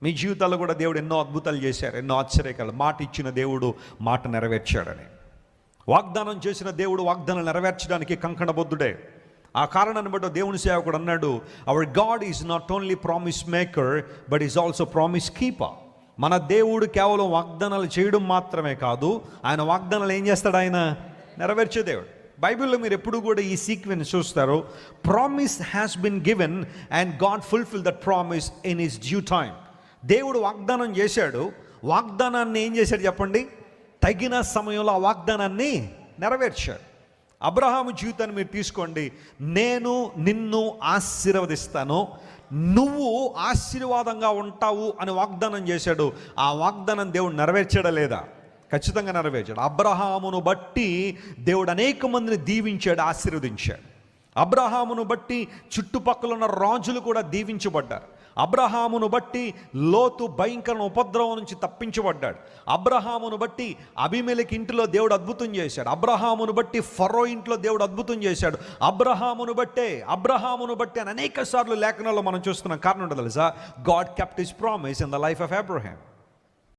మీ జీవితాల్లో కూడా దేవుడు ఎన్నో అద్భుతాలు చేశారు, ఎన్నో ఆశ్చర్యకాలు. మాట ఇచ్చిన దేవుడు మాట నెరవేర్చాడని, వాగ్దానం చేసిన దేవుడు వాగ్దానం నెరవేర్చడానికి కంకణబద్ధుడే. ఆ కారణాన్ని బట్టి దేవుని సేవకుడు అన్నాడు, hour God is not only promise maker but is also promise keeper. మన దేవుడు కేవలం వాగ్దానాలు చేయడం మాత్రమే కాదు, ఆయన వాగ్దానాలు ఏం చేస్తాడు? ఆయన నెరవేర్చే దేవుడు. బైబిల్లో మీరు ఎప్పుడు కూడా ఈ సీక్వెన్స్ చూస్తారు. Promise has been given and God fulfil that promise in his due time. దేవుడు వాగ్దానం చేశాడు, వాగ్దానాన్ని ఏం చేశాడు చెప్పండి? తగిన సమయంలో ఆ వాగ్దానాన్ని నెరవేర్చాడు. అబ్రహాము జీవితాన్ని మీరు తీసుకోండి. నేను నిన్ను ఆశీర్వదిస్తాను, నువ్వు ఆశీర్వాదంగా ఉంటావు అని వాగ్దానం చేశాడు. ఆ వాగ్దానం దేవుడు నెరవేర్చాడా లేదా? ఖచ్చితంగా నెరవేర్చాడు. అబ్రహామును బట్టి దేవుడు అనేక మందిని దీవించాడు, ఆశీర్వదించాడు. అబ్రహామును బట్టి చుట్టుపక్కల ఉన్న రాజులు కూడా దీవించబడ్డారు. అబ్రహామును బట్టి లోతు భయంకర ఉపద్రవం నుంచి తప్పించబడ్డాడు. అబ్రహామును బట్టి అబీమెలెకు ఇంటిలో దేవుడు అద్భుతం చేశాడు. అబ్రహామును బట్టి ఫరో ఇంట్లో దేవుడు అద్భుతం చేశాడు. అబ్రహామును బట్టి అని అనేక సార్లు లేఖనాల్లో మనం చూస్తున్నాం. కారణం ఏంటో తెలుసా? God kept his promise in the life of Abraham.